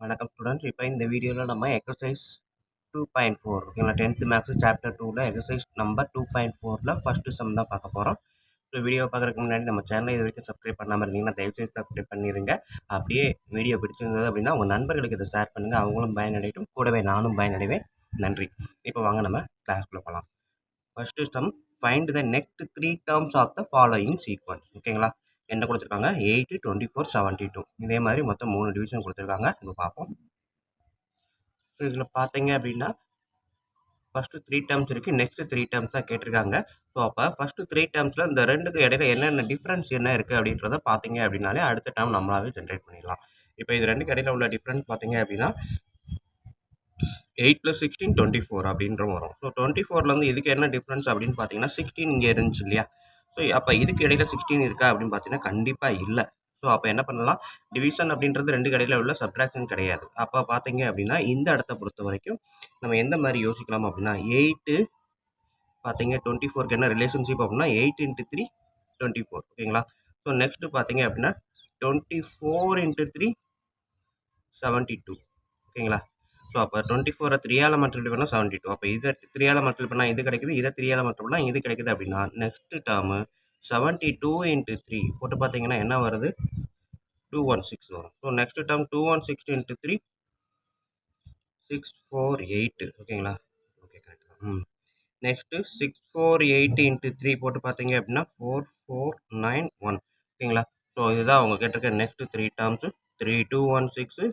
வணக்கம் ஸ்டூடெண்ட்ஸ். இப்போ இந்த வீடியோவில் நம்ம எக்ஸசைஸ் 2.4 ஓகேங்களா, 10th மேக்ஸ் சாப்டர் 2ல எக்ஸசைஸ் நம்பர் 2.4ல ஃபஸ்ட்டு சம் தான் பார்க்க போகிறோம். ஸோ வீடியோ பார்க்குறதுக்கு முன்னாடி நம்ம சேனலை இது வரைக்கும் சப்ஸ்கிரைப் பண்ணாமல் இருந்தீங்கன்னா தயவுசெய்து சப்ஸ்கிரைப் பண்ணிடுங்க. அப்படியே வீடியோ பிடிச்சிருந்தது அப்படின்னா உங்கள் நண்பர்களுக்கு இதை ஷேர் பண்ணுங்கள், அவங்களும் பயனடையட்டும், கூடவே நானும் பயனடைவேன். நன்றி. இப்போ வாங்க நம்ம கிளாஸ்க்குள்ளே போகலாம். First sum, find the next 3 terms of the following sequence. ஓகேங்களா, என்ன கொடுத்துருக்காங்க? 8, 24, 72. இதே மாதிரி மொத்தம் 3 டிவிஷன் கொடுத்துருக்காங்க. இப்போ பார்ப்போம். ஸோ இதில் பார்த்தீங்க அப்படின்னா ஃபஸ்ட்டு 3 டேர்ம்ஸ் இருக்குது, நெக்ஸ்ட் 3 டேர்ம்ஸ் தான் கேட்டிருக்காங்க. ஸோ அப்போ ஃபஸ்ட்டு 3 டேர்ம்ஸில் இந்த ரெண்டுக்கு இடையில என்னென்ன டிஃப்ரென்ஸ் என்ன இருக்குது அப்படின்றத பார்த்தீங்க அப்படின்னாலே அடுத்த டேர்ம் நம்மளாவே ஜென்ரேட் பண்ணிடலாம். இப்போ இது ரெண்டுக்கு இடையில உள்ள டிஃப்ரென்ஸ் பார்த்தீங்க அப்படின்னா 8 + 16 24 அப்படின்ற வரும். ஸோ 24லேருந்து இதுக்கு என்ன டிஃப்ரென்ஸ் அப்படின்னு பார்த்தீங்கன்னா 16 இங்கே இருந்துச்சு இல்லையா? ஸோ அப்போ இதுக்கு இடையில 16 இருக்கா அப்படின்னு பார்த்தீங்கன்னா கண்டிப்பாக இல்லை. ஸோ அப்போ என்ன பண்ணலாம்? டிவிஷன் அப்படின்றது ரெண்டு இடையில உள்ள சப்ட்ராக்ஷன் கிடையாது. அப்போ பார்த்தீங்க அப்படின்னா இந்த இடத்த பொறுத்த வரைக்கும் நம்ம எந்த மாதிரி யோசிக்கலாம் அப்படின்னா 8 பார்த்தீங்க 24க்கு என்ன ரிலேஷன்ஷிப் அப்படின்னா 8 × 3 24. ஓகேங்களா? ஸோ நெக்ஸ்ட்டு பார்த்தீங்க அப்படின்னா 24 × 3 72. ஓகேங்களா? ஸோ அப்போ 24 3ஆல் மல்டிப்ளை பண்ணால் 72. அப்போ இதை 3ஆல் மல்டிப்ளை பண்ணால் இது கிடைக்குது, இதை 3ஆல் மல்டிப்ளை பண்ணால் இது கிடைக்குது அப்படின்னா நெக்ஸ்ட் டேர்மு 72 × 3 போட்டு பார்த்தீங்கன்னா என்ன வருது? 216 வரும். So next term 216 × 3 648. ஓகேங்களா? ஓகே, கரெக்ட் தான். நெக்ஸ்ட்டு 648 × 3 போட்டு பார்த்தீங்க அப்படின்னா 4491. ஓகேங்களா? ஸோ இதுதான் அவங்க கேட்டிருக்க next 3 terms. 3216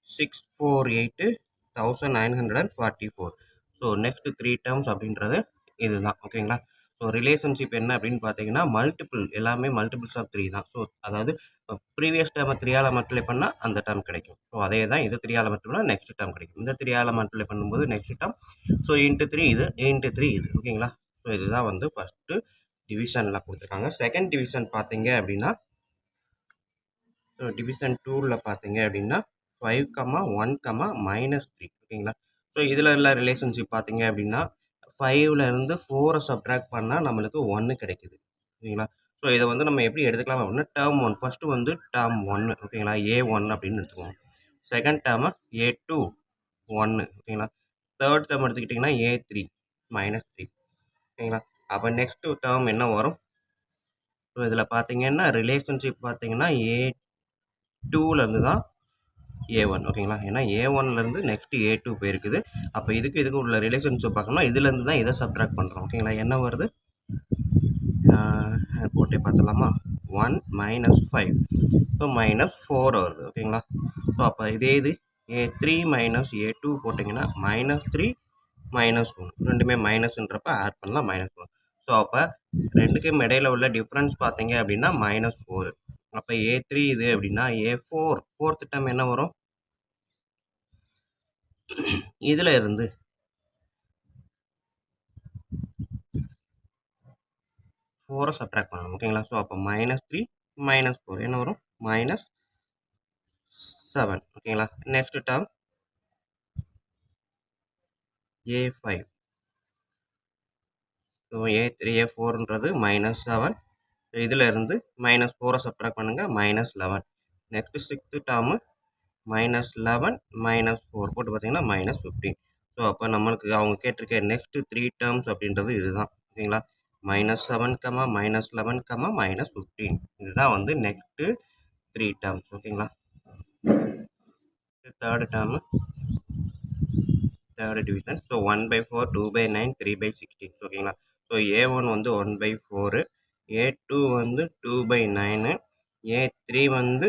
648 1944. So next 3 terms அப்படின்றது இதுதான். ஓகேங்களா? ஸோ ரிலேஷன்ஷிப் என்ன அப்படின்னு பார்த்தீங்கன்னா மல்டிபிள், எல்லாமே மல்டிபிள்ஸ் ஆஃப் 3 தான். ஸோ அதாவது ப்ரீவியஸ் டேர்மை 3ஆல் மல்டிப்ளை பண்ணால் அந்த டேர்ம் கிடைக்கும். ஸோ அதே தான் இது 3ஆல் மல்டிப்ளை பண்ணால் நெக்ஸ்ட் டேர்ம் கிடைக்கும். இந்த 3ஆல் மல்டிப்ளை பண்ணும்போது நெக்ஸ்ட் டேர்ம். ஸோ இன்ட்டு 3 இது, இன்ட்டு 3 இது. ஓகேங்களா? ஸோ இதுதான் வந்து ஃபஸ்ட்டு டிவிஷனில் கொடுத்துருக்காங்க. செகண்ட் டிவிஷன் பார்த்தீங்க அப்படின்னா ஸோ டிவிஷன் 2ல் பார்த்தீங்க அப்படின்னா 5, 1, -3. ஓகேங்களா? ஸோ இதில் உள்ள ரிலேஷன்ஷிப் பார்த்தீங்க அப்படின்னா 5லேருந்து 4 சப்ட்ராக்ட் பண்ணால் நம்மளுக்கு 1 கிடைக்குது. ஓகேங்களா? ஸோ இதை வந்து நம்ம எப்படி எடுத்துக்கலாம் அப்படின்னா டேர்ம் 1 ஃபஸ்ட்டு வந்து டேர்ம் 1. ஓகேங்களா? A1 அப்படின்னு எடுத்துக்குவோம். செகண்ட் டேர்மை A2 1. ஓகேங்களா? தேர்ட் டேர்ம் எடுத்துக்கிட்டிங்கன்னா A3 -3. ஓகேங்களா? அப்போ நெக்ஸ்ட்டு டேர்ம் என்ன வரும்? ஸோ இதில் பார்த்தீங்கன்னா ரிலேஷன்ஷிப் பார்த்தீங்கன்னா A2லேருந்து தான் A1. ஓகேங்களா? ஏன்னா A1லேருந்து நெக்ஸ்ட் A2 போயிருக்குது. அப்போ இதுக்கு உள்ள ரிலேஷன்ஷிப் பார்க்கணும்னா இதுலேருந்து தான் இதை சப்ட்ராக்ட் பண்ணுறோம். ஓகேங்களா? என்ன வருது? போட்டே பார்த்துடலாமா? 1 - 5. ஸோ -4 வருது. ஓகேங்களா? ஸோ அப்போ இதே இது A3 - A2 போட்டிங்கன்னா -3 -1. ரெண்டுமே மைனஸ்ன்றப்ப ஆட் பண்ணலாம் -1. ஸோ அப்போ ரெண்டுக்கும் இடையில உள்ள டிஃப்ரென்ஸ் பார்த்தீங்க அப்படின்னா -4. அப்போ A3 இது அப்படின்னா A4 ஃபோர்த் டேர்ம் என்ன வரும்? இதில் இருந்து 4 சப்ட்ராக்ட் பண்ணணும். ஓகேங்களா? ஸோ அப்போ -3 -4 என்ன வரும்? -7. ஓகேங்களா? Next term A5. So A3 A4ன்றது -7. இதில் இருந்து -4 சப்ட்ராக்ட் பண்ணுங்கள், -11. நெக்ஸ்ட்டு சிக்ஸ்த்து டேர்மு -11 -4 போட்டு பார்த்தீங்கன்னா -15. ஸோ அப்போ நம்மளுக்கு அவங்க கேட்டிருக்க நெக்ஸ்ட்டு 3 டேர்ம்ஸ் அப்படின்றது இதுதான். ஓகேங்களா? -7, -11, -15. இதுதான் வந்து நெக்ஸ்ட்டு 3 டேர்ம்ஸ். ஓகேங்களா? Third term, third division. So 1/4, 2/9, 3/16. ஓகேங்களா? ஸோ A1 வந்து 1/4, A2 வந்து 2/9, A3 வந்து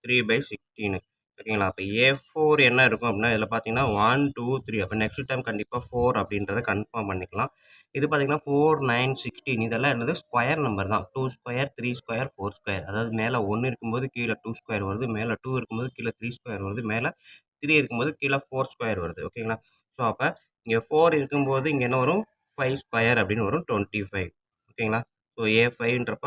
3/16. ஓகேங்களா? அப்போ A4 என்ன இருக்கும் அப்படின்னா இதில் பார்த்தீங்கன்னா 1, 2, 3. அப்போ நெக்ஸ்ட் டைம் கண்டிப்பாக 4 அப்படின்றத கன்ஃபார்ம் பண்ணிக்கலாம். இது பார்த்தீங்கன்னா 4, 9, 16 இதெல்லாம் என்னது ஸ்கொயர் நம்பர் தான். 2 ஸ்கொயர், 3 ஸ்கொயர், 4 ஸ்கொயர். அதாவது மேலே 1 இருக்கும்போது கீழே 2 ஸ்கொயர் வருது, மேலே 2 இருக்கும்போது கீழே 3 ஸ்கொயர் வருது, மேலே 3 இருக்கும்போது கீழே 4 ஸ்கொயர் வருது. ஓகேங்களா? ஸோ அப்போ இங்கே 4 இருக்கும்போது இங்கே என்ன வரும்? 5 ஸ்கொயர் அப்படின்னு வரும், 25. ஓகேங்களா? ஸோ A5ன்றப்ப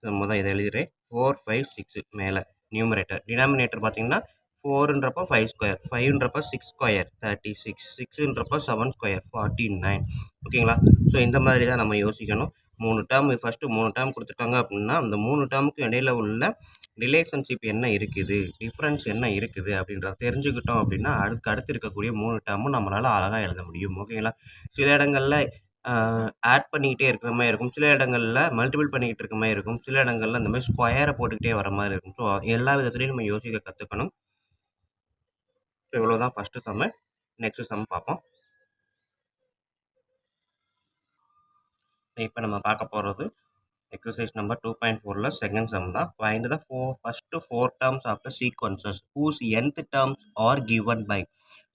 நம்ம தான் இதை எழுதிடுறேன். 4, 5, 6 மேலே நியூமரேட்டர். டினாமினேட்டர் பார்த்தீங்கன்னா 4ன்றப்போ 5 ஸ்கொயர், 5ன்றப்போ 6 ஸ்கொயர் 36, 6ன்றப்போ 7 ஸ்கொயர் 49. ஓகேங்களா? ஸோ இந்த மாதிரி தான் நம்ம யோசிக்கணும். 3 டேர்ம் ஃபர்ஸ்ட்டு 3 டேர்ம் குடுத்துட்டாங்க அப்படின்னா, அந்த 3 டேர்முக்கு இடையில உள்ள ரிலேஷன்ஷிப் என்ன இருக்குது, டிஃபரன்ஸ் என்ன இருக்குது அப்படின்றத தெரிஞ்சுக்கிட்டோம் அப்படின்னா, அடுத்து இருக்கக்கூடிய 3 டேர்மும் நம்மளால அழகா எழுத முடியும். ஓகேங்களா? சில இடங்கள்ல ஆட் பண்ணிக்கிட்டே இருக்கிற மாரி இருக்கும். சில இடங்கள்ல மல்டிபிள் பண்ணிக்கிட்டு இருக்க மாரி இருக்கும். சில இடங்கள்ல இந்த மாரி ஸ்கொயர போட்டுக்கிட்டே வர மாரி இருக்கும். ஸோ எல்லா விதத்துலயும் நம்ம யோசிக்க கத்துக்கணும். ஸோ இவ்வளோதான் ஃபர்ஸ்ட்டு சம்மு. நெக்ஸ்ட் சம் பார்ப்போம். இப்ப நம்ம பார்க்க போறது எக்ஸர்சைஸ் நம்பர் 2.4ல செகண்ட் சம் தான். Find the first 4 terms of the sequences whose nth terms are given by.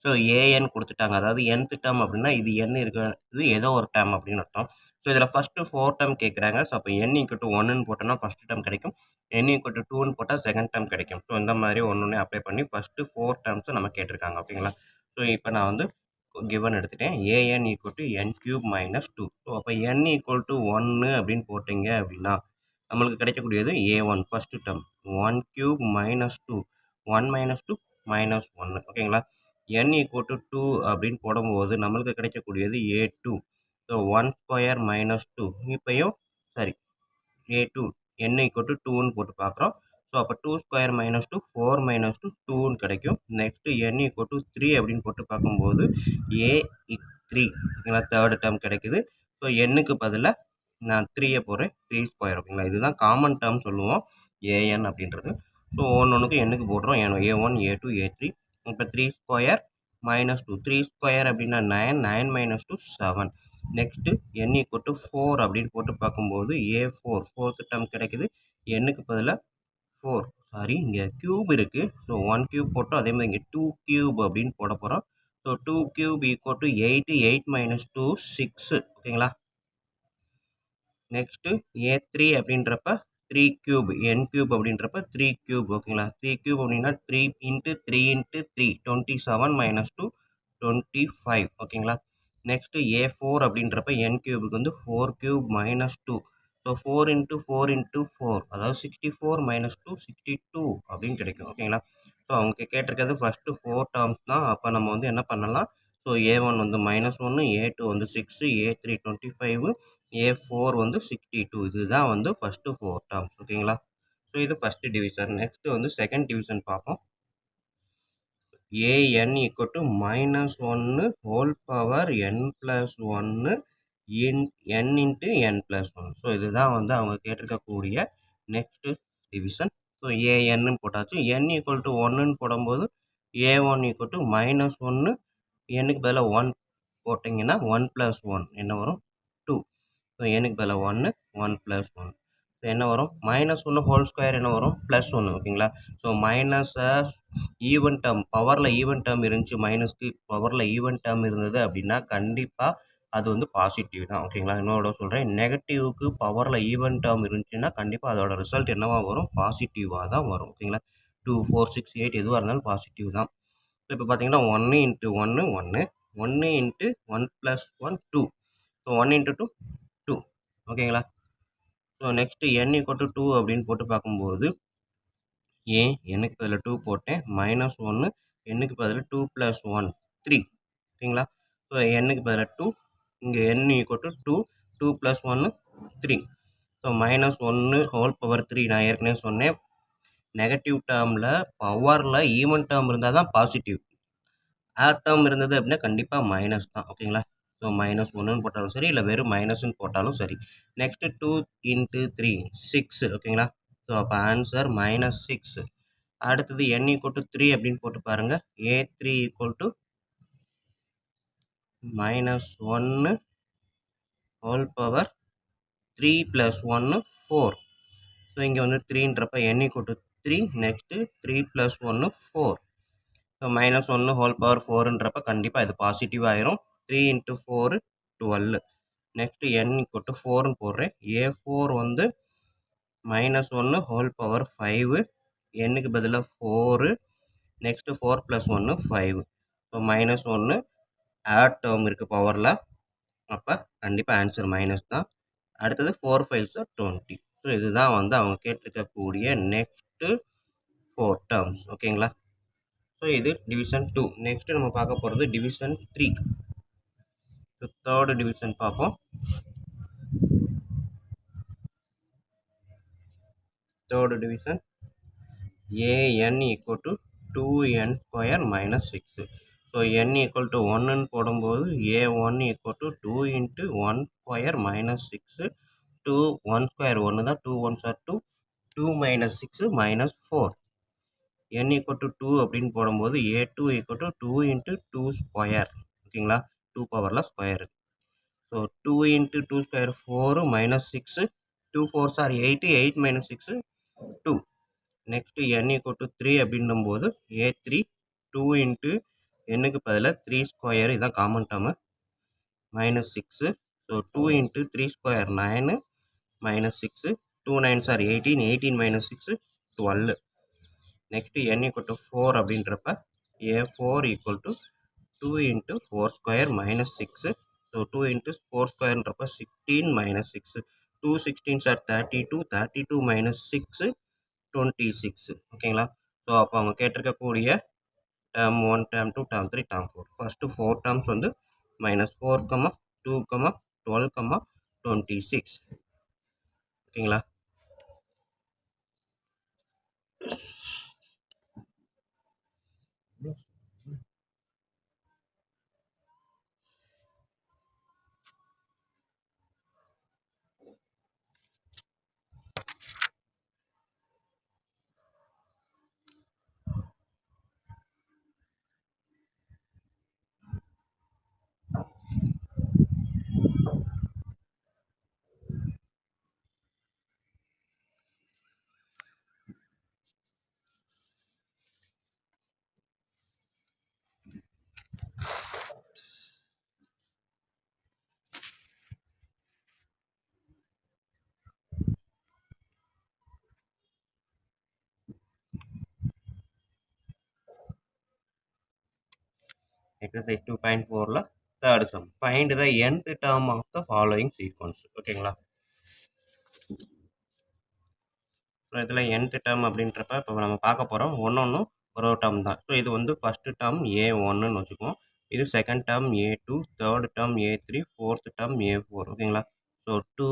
So A N குடுத்துட்டாங்க. அதாவது nth டெர்ம் அப்படின்னா இது n இருக்கிறது ஏதோ ஒரு டெர்ம் அப்படின்னு அர்த்தம். ஸோ இதில் ஃபர்ஸ்ட் 4 டெர்ம் கேட்குறாங்க. ஸோ அப்போ n = 1ன்னு போட்டோம்னா ஃபர்ஸ்ட் டெர்ம் கிடைக்கும். n = 2ன்னு போட்டால் செகண்ட் டெர்ம் கிடைக்கும். ஸோ இந்த மாதிரி ஒன்று அப்ளை பண்ணி ஃபர்ஸ்ட் 4 டெர்ம்ஸை நம்ம கேட்டிருக்காங்க. ஓகேங்களா? ஸோ இப்போ நான் வந்து கிவன் எடுத்துட்டேன். an = n³ - 2. ஸோ அப்போ n = 1 அப்படின்னு போட்டீங்க அப்படின்னா நம்மளுக்கு கிடைக்கக்கூடியது a1 ஃபர்ஸ்ட் டேர்ம் 1³ - 2 1 - 2 -1. ஓகேங்களா? n = 2 அப்படின்னு போடும்போது நம்மளுக்கு கிடைக்கக்கூடியது a2. ஸோ 1² - 2 இப்பயும் சரி a2 n = 2ன்னு போட்டு பார்க்குறோம். ஸோ அப்போ 2² - 2 4 - 2 2ன்னு கிடைக்கும். நெக்ஸ்ட் n = 3 அப்படின்னு போட்டு பார்க்கும்போது a3 ஓகேங்களா? தேர்ட் டேர்ம் கிடைக்குது. ஸோ n-க்கு பதிலாக நான் 3 போடுறேன். 3² ஓகேங்களா? இதுதான் காமன் டேர்ம் சொல்லுவோம் an அப்படின்றது. ஸோ ஒன்னொன்றுக்கும் n-க்கு போடுறோம். a1 a2 a3. இப்போ 3² - 2 3² அப்படின்னா 9 9 - 2 7. நெக்ஸ்ட்டு n = 4 அப்படின்னு போட்டு பார்க்கும்போது a4 ஃபோர்த் டேர்ம் கிடைக்குது. n-க்கு பதிலாக 4 சாரி இங்கே கியூப் இருக்குது. ஸோ 1³ போட்டோம். அதே மாதிரி இங்கே 2³ அப்படின்னு போட போகிறோம். ஸோ 2³ = 8 8 - 2 6 ஓகேங்களா? நெக்ஸ்ட்டு a3 அப்படின்றப்ப 3³ n³ அப்படின்றப்ப 3³ ஓகேங்களா? 3³ அப்படின்னா 3 × 3 × 3 27 - 2 25 ஓகேங்களா? நெக்ஸ்ட்டு a4 அப்படின்றப்ப n³ வந்து 4³ - 2. ஸோ 4 × 4 × 4 அதாவது 64 - 2 62 அப்படின்னு கிடைக்கும். ஓகேங்களா? ஸோ அவங்க கேட்டிருக்கிறது ஃபர்ஸ்ட்டு 4 டேர்ம்ஸ் தான். அப்போ நம்ம வந்து என்ன பண்ணலாம்? ஸோ a1 வந்து -1 a2 வந்து 6 a3 25 a4 வந்து 62 இதுதான் வந்து ஃபர்ஸ்ட்டு 4 டேர்ம்ஸ் ஓகேங்களா? ஸோ இது ஃபர்ஸ்ட் டிவிஷன். நெக்ஸ்ட் வந்து செகண்ட் டிவிஷன் பார்ப்போம். an = -1 whole power n + 1 n × n+1. So இதுதான் வந்து அவங்க கேட்டிருக்கக்கூடிய நெக்ஸ்ட் டிவிஷன். ஸோ an போட்டாச்சு. n = 1ன்னு போடும்போது a1 = -1 n-க்கு பதிலாக 1 போட்டிங்கன்னா 1 + 1 என்ன வரும்? 2. ஸோ n-க்கு பதிலாக 1 1 + 1 என்ன வரும்? -1 ஹோல் ஸ்கொயர் என்ன வரும்? +1 ஓகேங்களா? ஸோ மைனஸை ஈவன் டேர்ம் பவரில் ஈவன் டேர்ம் இருந்துச்சு மைனஸ்க்கு பவரில் ஈவன் டேர்ம் இருந்தது அப்படின்னா கண்டிப்பாக அது வந்து பாசிட்டிவ் தான் ஓகேங்களா? இன்னொரு சொல்கிறேன். நெகட்டிவ்க்கு பவரில் ஈவன் டேர்ம் இருந்துச்சுன்னா கண்டிப்பாக அதோட ரிசல்ட் என்னவா வரும்? பாசிட்டிவாக தான் வரும் ஓகேங்களா? 2 4 6 8 எதுவாக இருந்தாலும் பாசிட்டிவ் தான். ஸோ இப்போ பார்த்தீங்கன்னா 1 × 1 1 1 × 1 + 1 2. ஸோ 1 × 2 2 ஓகேங்களா? ஸோ நெக்ஸ்ட்டு n = 2 அப்படின்னு போட்டு பார்க்கும்போது n-க்கு பதிலாக 2 போட்டேன். -1 n-க்கு பதிலாக 2 + 1 3 ஓகேங்களா? ஸோ n-க்கு பதிலாக 2 இங்கே n = 2 2 + 1 3. ஸோ -1 ஹோல் பவர் 3 நான் ஏற்கனவே சொன்னேன். நெகட்டிவ் டேர்மில் பவரில் ஈவன் டேர்ம் இருந்தால் தான் பாசிட்டிவ். ஆட் டேர்ம் இருந்தது அப்படின்னா கண்டிப்பாக மைனஸ் தான் ஓகேங்களா? ஸோ -1ன்னு போட்டாலும் சரி இல்லை வெறும் மைனஸ்ன்னு போட்டாலும் சரி. நெக்ஸ்ட்டு 2 × 3 6 ஓகேங்களா? ஸோ அப்போ ஆன்சர் -6. அடுத்தது n = 3 அப்படின்னு போட்டு பாருங்கள். a3 = -1 whole power 3 + 1 4. ஸோ இங்கே வந்து 3ன்றப்ப n = 3 next 3 + 1 4. So -1 whole power 4ன்றப்ப கண்டிப்பாக இது பாசிட்டிவ் ஆயிரும். 3 × 4 12. நெக்ஸ்ட்டு n = 4ன்னு போடுறேன். a4 வந்து -1 ஹோல் பவர் 5 n-க்கு பதிலாக 4 நெக்ஸ்ட்டு 4 + 1 5. ஸோ -1 ஆட் டேர்ம் இருக்குது பவரில். அப்போ கண்டிப்பாக ஆன்சர் மைனஸ் தான். அடுத்தது 4 5s are 20. ஸோ இதுதான் வந்து அவங்க கேட்டிருக்கக்கூடிய நெக்ஸ்ட்டு 4 டேர்ம்ஸ் ஓகேங்களா? ஸோ இது டிவிஷன் 2. நெக்ஸ்ட் நம்ம பார்க்க போகிறது டிவிஷன் 3. ஸோ தேர்டு டிவிஷன் பார்ப்போம். Third division an equal to 2n square minus 6. So n equal to 1ன்னு போடும்போது a1 equal to 2 into 1 square minus 6. 2 1 square 1 தான், 2 1s are 2, 2 minus 6 minus 4. n equal to 2 அப்படின்னு போடும்போது a2 equal to 2 into 2 square. ஓகேங்களா, 2 பவரில் square. So 2 into 2 square 4 minus 6, 2 4s are 8, 8 minus 6 2. Next n equal to 3 அப்படின்னும்போது a3 2 into n-க்கு பதிலாக 3 square, இதுதான் common term, minus 6. So 2 into 3 square 9 minus 6, 2 9s are 18, 18 minus 6 12. Next n equal to 4 அப்படின்றப்ப a4 equal to 2 into 4 square minus 6. So 2 into 4 ஸ்கொயர்ன்றப்ப 16 minus 6, 2 16s are 32, 32 minus 6 26. ஓகேங்களா, so அப்போ அவங்க கேட்டிருக்கக்கூடிய term 1, term 2, term 3, term 4. First 4 terms வந்து -4, 2, 12, 26. ஓகேங்களா, exercise 2.4ல third sum, find the nth term of the following sequence. ஓகேங்களா, so இதில் nth term அப்படின்றப்ப இப்போ நம்ம பார்க்க போகிறோம் ஒன்று ஒரு டேர்ம் தான். ஸோ இது வந்து ஃபஸ்ட்டு டேர்ம் a1ன்னு வச்சுக்குவோம், இது second term a2, third term a3, fourth term a4. ஓகேங்களா, ஸோ 2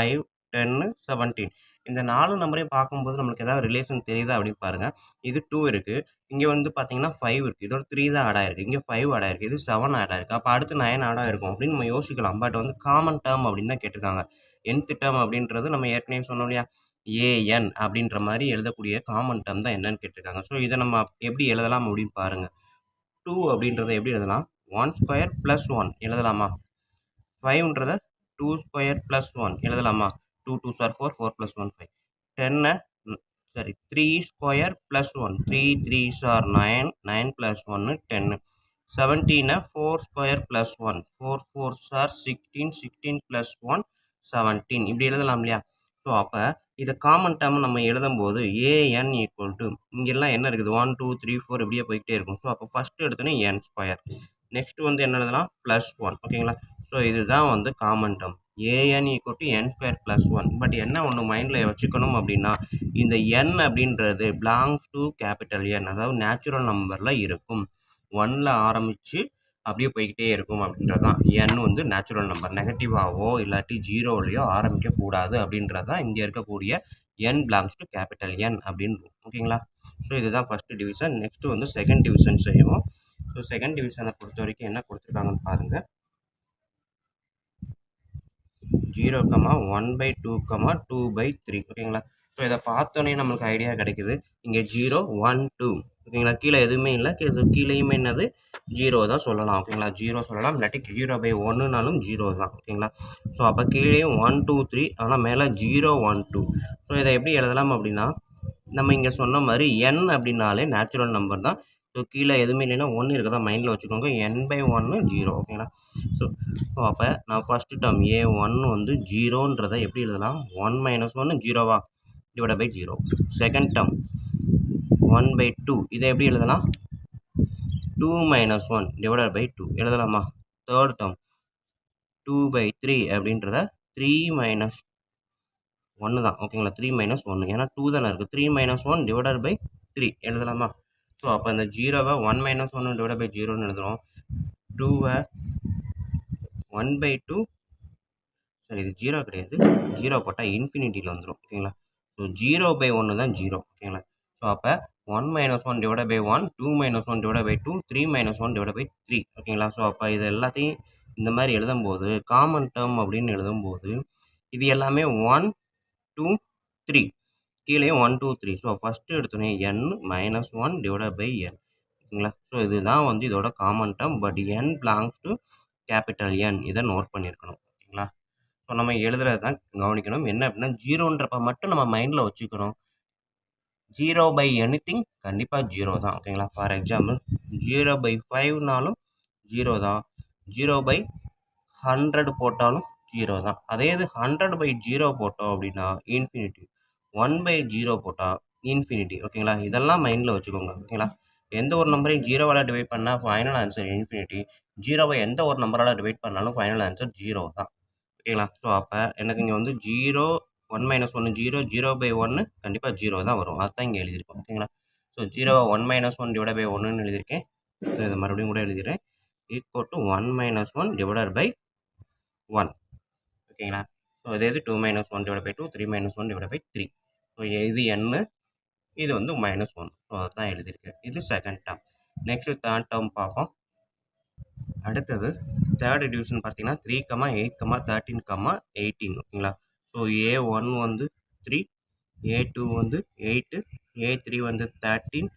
5 10 17 இந்த 4 நம்பரையும் பார்க்கும்போது நம்மளுக்கு ஏதாவது ரிலேஷன் தெரியுதா அப்படின்னு பாருங்கள். இது 2 இருக்குது, இங்கே வந்து பார்த்தீங்கன்னா 5 இருக்குது, இதோட 3 தான் ஆட் ஆயிருக்கு, இங்கே 5 ஆட் ஆயிருக்கு, இது 7 ஆட் ஆயிருக்கு, அப்போ அடுத்து 9 ஆட் ஆயிருக்கும் அப்படின்னு நம்ம யோசிக்கலாம். பட் வந்து காமன் டேர்ம் அப்படின்னு தான் கேட்டிருக்காங்க. nth டேர்ம் அப்படின்றது நம்ம ஏற்கனவே சொன்னோம் இல்லையா, ஏஎன் அப்படின்ற மாதிரி எழுதக்கூடிய காமன் டேர்ம் தான் என்னன்னு கேட்டிருக்காங்க. ஸோ இதை நம்ம எப்படி எழுதலாம் அப்படின்னு பாருங்கள். 2 அப்படின்றத எப்படி எழுதலாம், 1 ஸ்கொயர் ப்ளஸ் 1 எழுதலாமா, 5ன்றத 2 ஸ்கொயர் ப்ளஸ் 1 எழுதலாமா, 2 2s are 4, 4 + 1 5. 10 சரி 3 square plus 1, 3 3s are 9, 9 + 1 10. 17 4 square plus 1, 4 4s are 16, 16 + 1 17. இப்படி எழுதலாம் இல்லையா. ஸோ அப்போ இதை காமன் டேர்ம் நம்ம எழுதும்போது ஏஎன் ஈக்குவல் டு இங்கெல்லாம் என்ன இருக்குது 1 2 3 4 இப்படியே போய்கிட்டே இருக்கும். ஸோ அப்போ ஃபஸ்ட்டு எடுத்தோன்னே n ஸ்கொயர், நெக்ஸ்ட் வந்து என்ன எழுதலாம் ப்ளஸ் 1. ஓகேங்களா, ஸோ இதுதான் வந்து common term AN equal to n square plus 1. But என்ன ஒன்று மைண்டில் வச்சுக்கணும் அப்படின்னா, இந்த n அப்படின்றது பிலாங்ஸ் டு கேபிட்டல் என், அதாவது நேச்சுரல் நம்பரில் இருக்கும், 1ல் ஆரம்பித்து அப்படியே போய்கிட்டே இருக்கும் அப்படின்றது தான். n வந்து நேச்சுரல் நம்பர், நெகட்டிவாவோ இல்லாட்டி ஜீரோலையோ ஆரம்பிக்கக்கூடாது அப்படின்றது தான் இங்கே இருக்கக்கூடிய n பிலாங்ஸ் டு கேபிட்டல் என் அப்படின்னு. ஓகேங்களா, ஸோ இதுதான் ஃபஸ்ட்டு டிவிஷன். நெக்ஸ்ட்டு வந்து செகண்ட் டிவிஷன் செய்வோம். ஸோ செகண்ட் டிவிஷனை பொறுத்த வரைக்கும் என்ன கொடுத்துருக்காங்கன்னு பாருங்கள். 0, 1/2, 2/3. ஓகேங்களா, ஸோ இதை பார்த்தோன்னே நம்மளுக்கு ஐடியா கிடைக்குது. இங்கே 0 1 2. ஓகேங்களா, கீழே எதுவுமே இல்லை, கீழேயுமே என்னது 0 தான் சொல்லலாம். ஓகேங்களா, 0 சொல்லலாம், இல்லாட்டி 0/1னாலும் 0 தான். ஓகேங்களா, ஸோ அப்போ கீழேயும் 1 2 3, ஆனால் மேலே 0 1 2. ஸோ இதை எப்படி எழுதலாம் அப்படின்னா, நம்ம இங்கே சொன்ன மாதிரி n அப்படின்னாலே நேச்சுரல் நம்பர் தான். ஸோ கீழே எதுவுமே இல்லைன்னா 1 இருக்கதான் மைண்டில் வச்சுக்கோங்க, n/1 0. ஓகேங்களா, ஸோ அப்போ நான் ஃபஸ்ட்டு டேர்ம் a1 வந்து 0ன்றதை எப்படி எழுதலாம், 1 - 1 0வா டிவைட் பை 0. செகண்ட் டேர்ம் 1/2, இதை எப்படி எழுதலாம் 2 - 1 டிவைட் பை 2 எழுதலாமா. தேர்ட் டேர்ம் 2/3 அப்படின்றத 3 - 1 தான். ஓகேங்களா, 3 - 1 ஏன்னா 2 தானே இருக்குது, 3 - 1 டிவைட் பை 3 எழுதலாமா. ஸோ அப்போ இந்த 0வை 1 மைனஸ் 1 டிவைட் பை 0ன்னு எழுதுகிறோம். 2வை 1/2, சரி இது 0 கிடையாது, 0 போட்டால் இன்ஃபினிட்டியில் வந்துடும். ஓகேங்களா? ஸோ 0/1 தான் 0. ஓகேங்களா? ஸோ அப்போ 1 minus 1 divide by 1, 2 minus 1 divide by 2, 3 minus 1 divide by 3. ஓகேங்களா? ஸோ அப்போ இது எல்லாத்தையும் இந்த மாதிரி எழுதும்போது காமன் டேர்ம் அப்படின்னு எழுதும்போது இது எல்லாமே 1, 2, 3, கீழேயும் 1, 2, 3. ஸோ ஃபஸ்ட்டு எடுத்தோன்னே n minus 1 divide by n. ஓகேங்களா? ஸோ இதுதான் வந்து இதோட common term. But n belongs to capital N. இதை நோட் பண்ணியிருக்கணும். ஓகேங்களா? ஸோ நம்ம எழுதுறது தான் கவனிக்கணும். என்ன அப்படின்னா 0ன்றப்ப மட்டும் நம்ம மைண்டில் வச்சுக்கணும். 0/anything கண்டிப்பாக 0 தான். ஓகேங்களா? ஃபார் எக்ஸாம்பிள் 0/5னாலும் 0 தான், 0/100 போட்டாலும் 0 தான். அதே இது 100/0 போட்டோம் அப்படின்னா இன்ஃபினிட்டி, 1/0 போட்டால் இன்ஃபினிட்டி. ஓகேங்களா? இதெல்லாம் மைண்டில் வச்சுக்கோங்க. ஓகேங்களா? எந்த ஒரு நம்பரையும் 0வால் டிவைட் பண்ணால் ஃபைனல் ஆன்சர் இன்ஃபினிட்டி. 0வை எந்த ஒரு நம்பரால் டிவைட் பண்ணாலும் ஃபைனல் ஆன்சர் 0 தான். ஓகேங்களா? ஸோ அப்போ எனக்கு இங்கே வந்து 0, 1 மைனஸ் 1 0, 0/1 கண்டிப்பாக 0 தான் வரும். அதுதான் இங்கே எழுதியிருக்கோம். ஓகேங்களா? ஸோ 0வை 1 மைனஸ் 1 டிவைட் பை 1ன்னு எழுதியிருக்கேன். ஸோ இதை மறுபடியும் கூட எழுதிடுறேன். Equal to 1 minus 1 divided by 1. ஓகேங்களா? ஸோ இதே இது 2 minus 1 divide by 2, 3 minus 1 divide by 3. So இது n, இது வந்து -1. ஸோ அதுதான் எழுதியிருக்கேன். இது second term. Next third term பார்ப்போம். அடுத்தது தேர்ட் டிவிஷன் பார்த்தீங்கன்னா 3, 8, 13, 18. ஓகேங்களா? ஸோ A1 வந்து 3, A2 வந்து 8, A3 வந்து 13,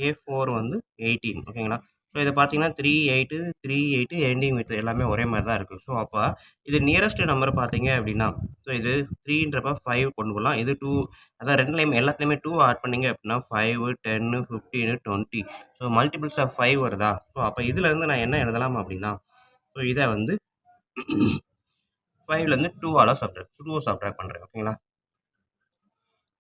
A4 வந்து 18. ஓகேங்களா? ஸோ இதை பார்த்தீங்கன்னா 3, 8, 3, 8 எண்டிங் வித் எல்லாமே ஒரே மாதிரி தான் இருக்குது. ஸோ அப்போ இது நியரஸ்ட் நம்பர் பார்த்தீங்க அப்படின்னா, ஸோ இது 3ன்றப்ப 5 கொண்டு போகலாம். இது 2, அதான் ரெண்டுலேயுமே எல்லாத்துலேயுமே 2 ஆட் பண்ணிங்க அப்படின்னா 5, 10, 15, 20. ஸோ மல்டிபிள்ஸ் ஆஃப் 5 வருதா? ஸோ அப்போ இதுலேருந்து நான் என்ன எழுதலாம் அப்படின்னா, ஸோ இதை வந்து 5லேருந்து 2வால் சப்ட்ராக்ட் பண்ணுறேன். ஓகேங்களா?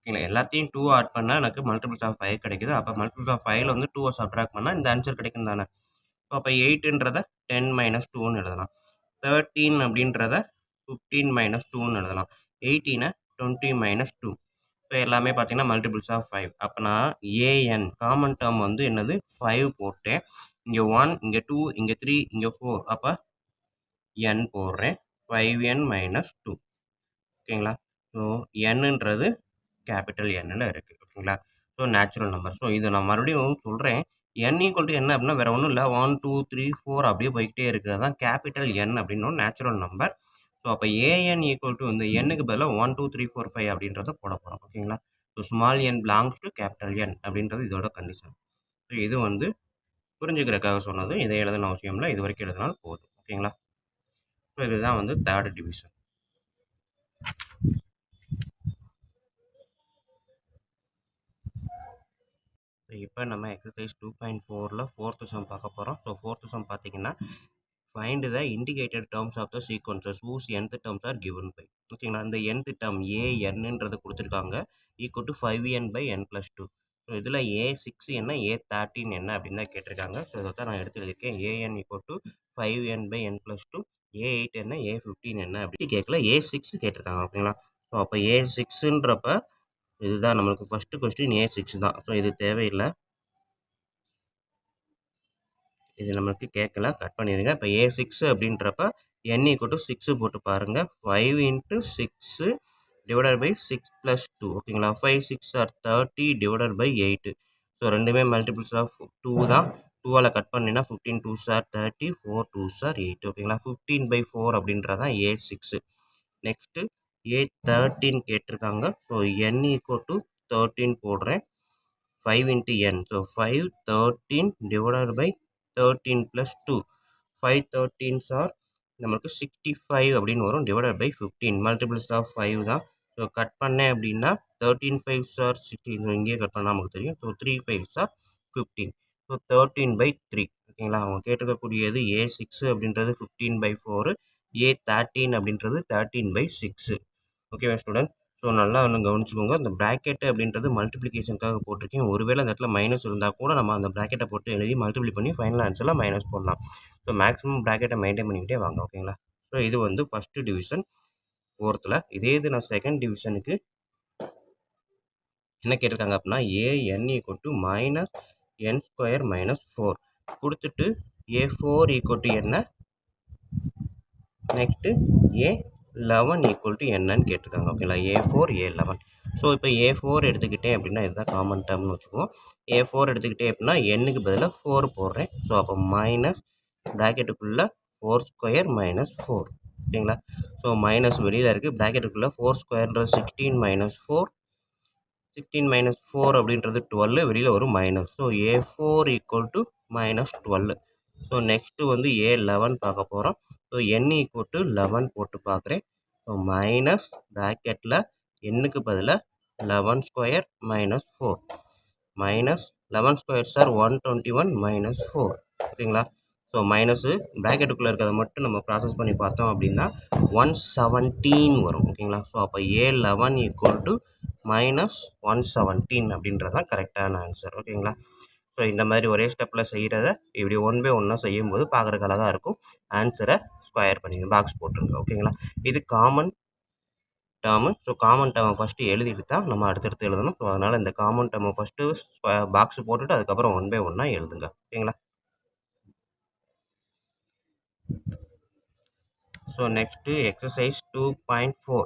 ஓகேங்களா? எல்லாத்தையும் 2 ஆட் பண்ணால் எனக்கு மல்டிபிள்ஸ் ஆஃப் 5 கிடைக்குது. அப்போ மல்டிபிள்ஸ் ஆஃப் 5ல் வந்து 2வை சப்ட்ராக்ட் பண்ணால் இந்த ஆன்சர் கிடைக்கும் தானே? ஸோ அப்போ 8ன்றத 10 மைனஸ் 2ன்னு எழுதலாம். 13 அப்படின்றத 15 மைனஸ் 2ன்னு எழுதலாம். 18 20 மைனஸ் 2. ஸோ எல்லாமே பார்த்தீங்கன்னா மல்டிபிள்ஸ் ஆஃப் 5. அப்போ நான் ஏஎன் காமன் டேர்ம் வந்து என்னது 5 போட்டேன். இங்கே 1, இங்கே 2, இங்கே 3, இங்கே 4. அப்போ n போடுறேன். 5n minus 2. ஓகேங்களா? ஸோ என்னன்றது கேபிட்டல் Nல இருக்குது. ஓகேங்களா? So natural number. ஸோ இது நான் மறுபடியும் சொல்கிறேன். n ஈக்குவல் டு என்ன அப்படின்னா வேறு ஒன்றும் இல்லை, 1, 2, 3, 4 அப்படியே போய்கிட்டே இருக்குது. அதான் கேபிட்டல் N அப்படின்னும் நேச்சுரல் நம்பர். ஸோ அப்போ ஏஎன் ஈக்குவல் டு இந்த எண்ணுக்கு பதிலாக 1, 2, 3, 4, 5 அப்படின்றத போட போகிறோம். ஓகேங்களா? So small n belongs to capital N அப்படின்றது இதோட கண்டிஷன். ஸோ இது வந்து புரிஞ்சுக்கிறதுக்காக சொன்னது. இதை எழுதணும் அவசியம் இல்லை, இது வரைக்கும் எழுதினாலும் போதும். ஓகேங்களா? ஸோ இதுதான் வந்து தேர்ட் டிவிஷன். இப்போ நம்ம எக்ஸசைஸ் 2.4ல் 4th சம் பார்க்க போகிறோம். ஸோ 4th சம் பார்த்தீங்கன்னா find the indicated terms of the sequences whose nth terms are given by. ஓகேங்களா? இந்த nth டேர்ம் ஏஎன்ன்றது கொடுத்துருக்காங்க, ஈக்குவல் டு 5n/n+2. ஸோ இதில் A6 என்ன, A13 என்ன அப்படின்னு தான் கேட்டிருக்காங்க. ஸோ இதை தான் நான் எடுத்து எழுதியிருக்கேன். AN equal to 5n/n+2, A8 என்ன, A15 என்ன அப்படி கேட்கல, A6 கேட்டிருக்காங்க. ஓகேங்களா? ஸோ அப்போ A6ன்றப்ப இதுதான் நம்மளுக்கு ஃபஸ்ட்டு கொஸ்டின், A6 தான். ஸோ இது தேவையில்லை, இது நம்மளுக்கு கேட்கல, கட் பண்ணிடுங்க. இப்போ A6 அப்படின்றப்ப n ஈக்குவல் டு 6 போட்டு பாருங்கள். 5 × 6 டிவைடட் பை 6 + 2. ஓகேங்களா? 5 6 ஆர் 30 டிவைடட் பை 8. ஸோ ரெண்டுமே மல்டிபிள்ஸ் ஆஃப் 2 தான். 2ஆல் கட் பண்ணினா 15 2s are 30, 4 2s are 8. ஓகேங்களா? 15/4 அப்படின்றதான் A6. நெக்ஸ்ட்டு A13 கேட்டிருக்காங்க. ஸோ n ஈக்குவல் டு 13 போடுறேன். 5 × n. So 5 13 divided by 13 + 2. 5 13s are நம்மளுக்கு 65 அப்படின்னு வரும், டிவைடட் பை 15. மல்டிபிள்ஸ் ஆஃப் 5 தான். ஸோ கட் பண்ணேன் அப்படின்னா 13 5s are 16. இங்கேயே கட் பண்ணால் நமக்கு தெரியும். So 3 5s are 15. ஸோ 13/3. ஓகேங்களா? அவங்க கேட்டிருக்கக்கூடியது A6 அப்படின்றது 15/4, A13 அப்படின்றது 13/6. ஓகேவா ஸ்டூடெண்ட்? ஸோ நல்லா ஒன்று கவனிச்சுக்கோங்க. இந்த ப்ராக்கெட் அப்படின்றது மல்டிப்ளிகேஷனுக்காக போட்டிருக்கேன். ஒருவேளை அந்த இடத்துல மைனஸ் இருந்தால் கூட நம்ம அந்த ப்ராக்கெட்டை போட்டு எழுதி மல்டிப்ளை பண்ணி ஃபைனல் ஆன்சரில் மைனஸ் போடலாம். ஸோ மேக்ஸிமம் ப்ராக்கெட்டை மெயின்டைன் பண்ணிக்கிட்டே வாங்க. ஓகேங்களா? ஸோ இது வந்து ஃபஸ்ட்டு டிவிஷன் 4th. இதே இது நான் செகண்ட் டிவிஷனுக்கு என்ன கேட்டிருக்காங்க அப்படின்னா, AN equal to n square minus 4 கொடுத்துட்டு a4 ஈக்குவல் டு என்ன, நெக்ஸ்ட்டு a11 ஈக்குவல் டு என்னன்னு கேட்டிருக்காங்க. ஓகேங்களா, a4 a11. ஸோ இப்போ a4 எடுத்துக்கிட்டேன் அப்படின்னா இதுதான் காமன் டேர்ம்னு வச்சுக்குவோம். a4 எடுத்துக்கிட்டேன் அப்படின்னா என்னுக்கு பதிலாக 4 போடுறேன். ஸோ அப்போ மைனஸ் ப்ராக்கெட்டுக்குள்ளே 4 ஸ்கொயர் மைனஸ் 4. ஓகேங்களா, ஸோ மைனஸ் வெளியில் இருக்குது, ப்ராக்கெட்டுக்குள்ளே 4 ஸ்கொயர்ன்றது 16 மைனஸ் 4, 16 மைனஸ் 4 அப்படின்றது 12, வெளியில் ஒரு minus. So a4 equal to minus 12. So next வந்து a11 பார்க்க போகிறோம். ஸோ n ஈக்குவல் டு 11 போட்டு பார்க்குறேன். ஸோ மைனஸ் ப்ராக்கெட்டில் என்னுக்கு பதிலாக 11 square minus 4, minus 11 square sir 121 minus 4. ஓகேங்களா, ஸோ மைனஸு ப்ராக்கெட்டுக்குள்ளே இருக்கிறத மட்டும் நம்ம ப்ராசஸ் பண்ணி பார்த்தோம் அப்படின்னா 117 வரும். ஓகேங்களா, ஸோ அப்போ a11 ஈக்குவல் டு மைனஸ் 117 அப்படின்றது தான் கரெக்டான ஆன்சர். ஓகேங்களா, ஸோ இந்த மாதிரி ஒரே ஸ்டெப்பில் செய்கிறத இப்படி ஒன் பை ஒன்னாக செய்யும்போது பார்க்குறதுக்கு அழகாக இருக்கும். ஆன்சரை ஸ்கொயர் பண்ணிங்க, பாக்ஸ் போட்டுருங்க. ஓகேங்களா, இது காமன் டேர்மு. ஸோ காமன் டேர்மை ஃபஸ்ட்டு எழுதிட்டு தான் நம்ம அடுத்தடுத்து எழுதணும். ஸோ அதனால் இந்த காமன் டேர்மை ஃபஸ்ட்டு பாக்ஸ் போட்டுட்டு அதுக்கப்புறம் ஒன் பை ஒன்னாக எழுதுங்க. ஓகேங்களா, ஸோ நெக்ஸ்ட்டு எக்ஸசைஸ் 2.4.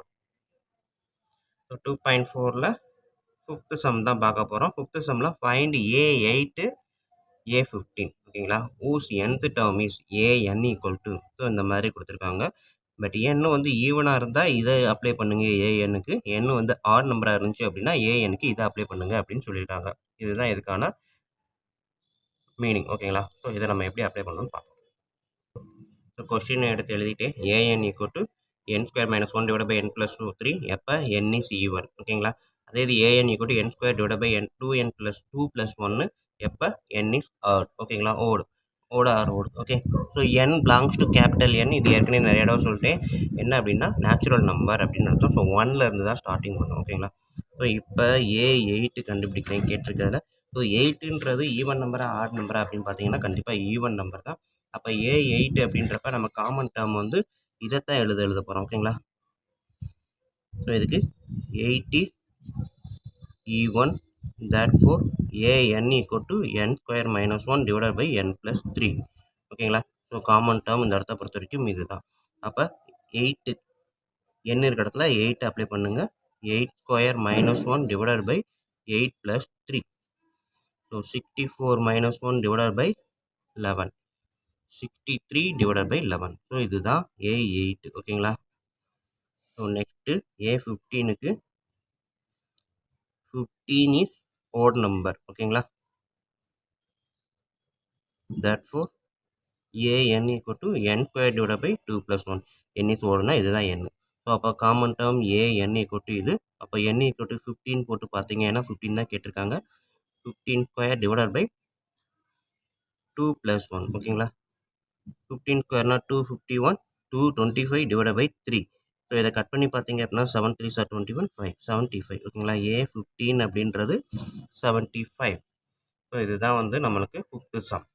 ஸோ 2.4ல் 5th சம் தான் பார்க்க போகிறோம். 5th சம்மில் ஃபைண்ட் a8 a15. ஓகேங்களா, use nth term is an equal to, so இந்த மாதிரி கொடுத்துருக்காங்க. பட் n வந்து ஈவனாக இருந்தால் இதை அப்ளை பண்ணுங்க ஏஎன்னுக்கு, n வந்து ஆட் நம்பராக இருந்துச்சு அப்படின்னா ஏஎனுக்கு இதை அப்ளை பண்ணுங்க அப்படின்னு சொல்லியிருக்காங்க. இதுதான் இதுக்கான மீனிங். ஓகேங்களா, ஸோ இதை நம்ம எப்படி அப்ளை பண்ணணும்னு பார்ப்போம். ஸோ கொஸ்டினை எடுத்து எழுதிட்டு an equal to n square minus 1 divide by n plus 3 எப்போ n இஸ் ஈவன். ஓகேங்களா, அதே இது an equal to n square divide by n 2n plus 2 plus 1 எப்போ n இஸ் ஆட். ஓகேங்களா, odd or odd. Okay, so n belongs to capital N. இது ஏற்கனவே நிறைய இடம் சொல்லிட்டேன். என்ன அப்படின்னா நேச்சுரல் நம்பர் அப்படின்னு அர்த்தம். ஸோ 1ல் இருந்து தான் ஸ்டார்டிங் பண்ணும். ஓகேங்களா, ஸோ இப்போ a8 கண்டுபிடிக்கிறேன் கேட்டிருக்கிறதுல. ஸோ 8ன்றது ஈவன் நம்பரா ஆட் நம்பரா அப்படின்னு பார்த்தீங்கன்னா கண்டிப்பாக ஈவன் நம்பர் தான். அப்போ a8 அப்படின்றப்ப நம்ம காமன் டேர்ம் வந்து இதைத்தான் எழுத போகிறோம். ஓகேங்களா, ஸோ இதுக்கு 8 E1, therefore an equal to n square minus 1 divided by n plus 3. ஓகேங்களா, ஸோ காமன் டேர்ம் இந்த இடத்த பொறுத்த வரைக்கும் இதுதான். அப்போ 8 n இருக்கிற இடத்துல 8 அப்ளை பண்ணுங்க. 8 square minus 1 divided by 8 plus 3. So 64 minus 1 divided by 11, 63 divided by 11. So இதுதான் a8. ஓகேங்களா, ஸோ நெக்ஸ்ட்டு a15க்கு 15 is odd number. ஓகேங்களா, therefore an equal to n square divided by 2 plus 1. n is odd னா இதுதான் n. So அப்போ common term an equal to இது. அப்போ n equal to 15 போட்டு பார்த்தீங்க ஏன்னா 15 தான் கேட்டிருக்காங்க. 15 ஸ்கொயர் டிவைடட் பை 2 plus 1. ஓகேங்களா, 15 ஸ்கொயர்னா 251, 225 டிவைடட் பை 3. ஸோ இதை கட் பண்ணி பார்த்தீங்க அப்படின்னா 7 3 சார் 21, 5 75. ஓகேங்களா, a15 அப்படின்றது 75. ஸோ இதுதான் வந்து நம்மளுக்கு 5th சம்.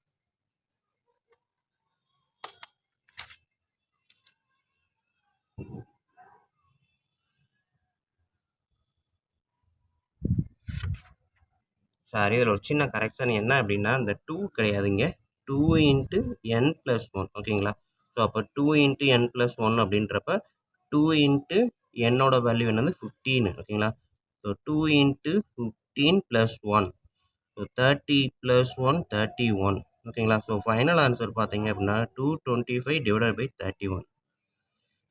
சாரி, இதில் ஒரு சின்ன கரெக்ஷன் என்ன அப்படின்னா இந்த 2 கிடையாதுங்க, 2 இன்ட்டு n ப்ளஸ் 1. ஓகேங்களா, ஸோ அப்போ 2 இன்ட்டு n ப்ளஸ் 1 அப்படின்றப்ப 2 இன்ட்டு என்னோட வேல்யூ என்னது 15. ஓகேங்களா, so 2 into 15 plus 1, so 30 plus 1 31. ஓகேங்களா, ஸோ ஃபைனல் ஆன்சர் பார்த்தீங்க அப்படின்னா 225 டிவைடட் பை 31.